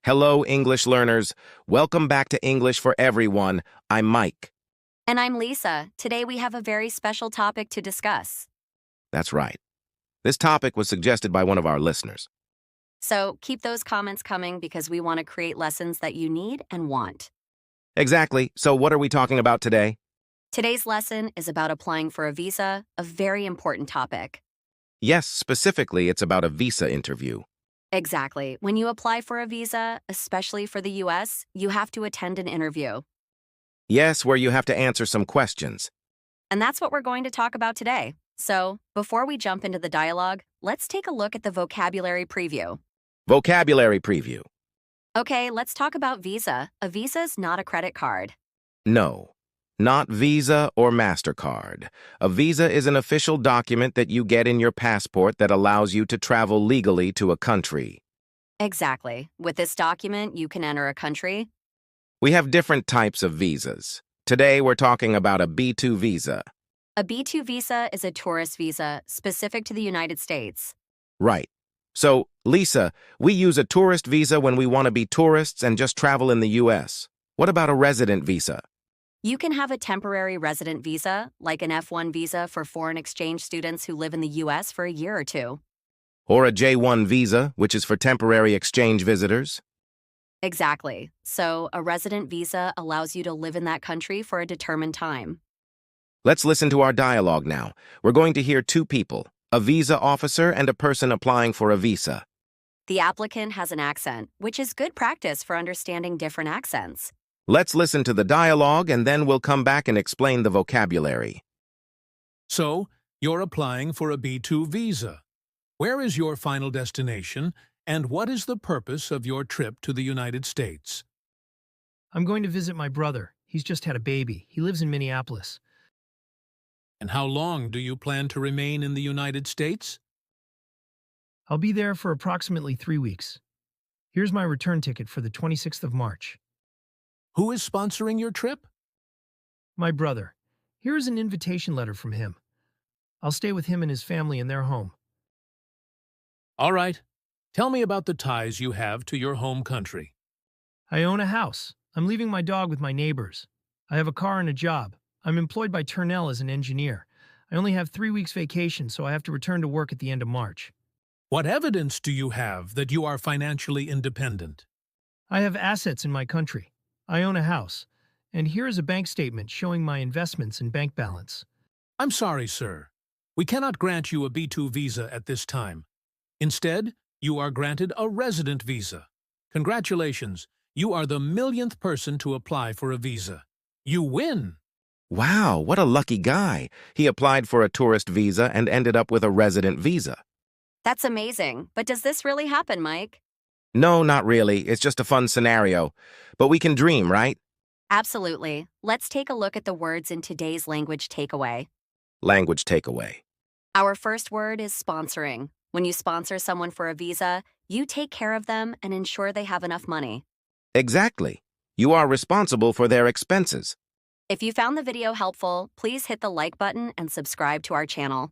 Hello, English learners. Welcome back to English for Everyone. I'm Mike. And I'm Lisa. Today we have a very special topic to discuss. That's right. This topic was suggested by one of our listeners. So keep those comments coming because we want to create lessons that you need and want. Exactly. So what are we talking about today? Today's lesson is about applying for a visa, a very important topic. Yes, specifically, it's about a visa interview. Exactly. When you apply for a visa, especially for the US, you have to attend an interview. Yes, where you have to answer some questions. And that's what we're going to talk about today. So, before we jump into the dialogue, let's take a look at the vocabulary preview. Vocabulary preview. Okay, let's talk about visa. A visa is not a credit card. No, not Visa or MasterCard. A visa is an official document that you get in your passport that allows you to travel legally to a country. Exactly. With this document, you can enter a country. We have different types of visas. Today, we're talking about a B2 visa. A B2 visa is a tourist visa specific to the United States. Right. So, Lisa, we use a tourist visa when we want to be tourists and just travel in the U.S. What about a resident visa? You can have a temporary resident visa, like an F1 visa for foreign exchange students who live in the U.S. for a year or two. Or a J1 visa, which is for temporary exchange visitors? Exactly. So, a resident visa allows you to live in that country for a determined time. Let's listen to our dialogue now. We're going to hear two people, a visa officer and a person applying for a visa. The applicant has an accent, which is good practice for understanding different accents. Let's listen to the dialogue and then we'll come back and explain the vocabulary. So, you're applying for a B2 visa. Where is your final destination, and what is the purpose of your trip to the United States? I'm going to visit my brother. He's just had a baby. He lives in Minneapolis. And how long do you plan to remain in the United States? I'll be there for approximately 3 weeks. Here's my return ticket for the 26th of March. Who is sponsoring your trip? My brother. Here is an invitation letter from him. I'll stay with him and his family in their home. All right. Tell me about the ties you have to your home country. I own a house. I'm leaving my dog with my neighbors. I have a car and a job. I'm employed by Turnell as an engineer. I only have 3 weeks vacation, so I have to return to work at the end of March. What evidence do you have that you are financially independent? I have assets in my country. I own a house. And here is a bank statement showing my investments and bank balance. I'm sorry, sir. We cannot grant you a B2 visa at this time. Instead, you are granted a resident visa. Congratulations, you are the millionth person to apply for a visa. You win! Wow, what a lucky guy. He applied for a tourist visa and ended up with a resident visa. That's amazing. But does this really happen, Mike? No, not really. It's just a fun scenario. But we can dream, right? Absolutely. Let's take a look at the words in today's language takeaway. Language takeaway. Our first word is sponsoring. When you sponsor someone for a visa, you take care of them and ensure they have enough money. Exactly. You are responsible for their expenses. If you found the video helpful, please hit the like button and subscribe to our channel.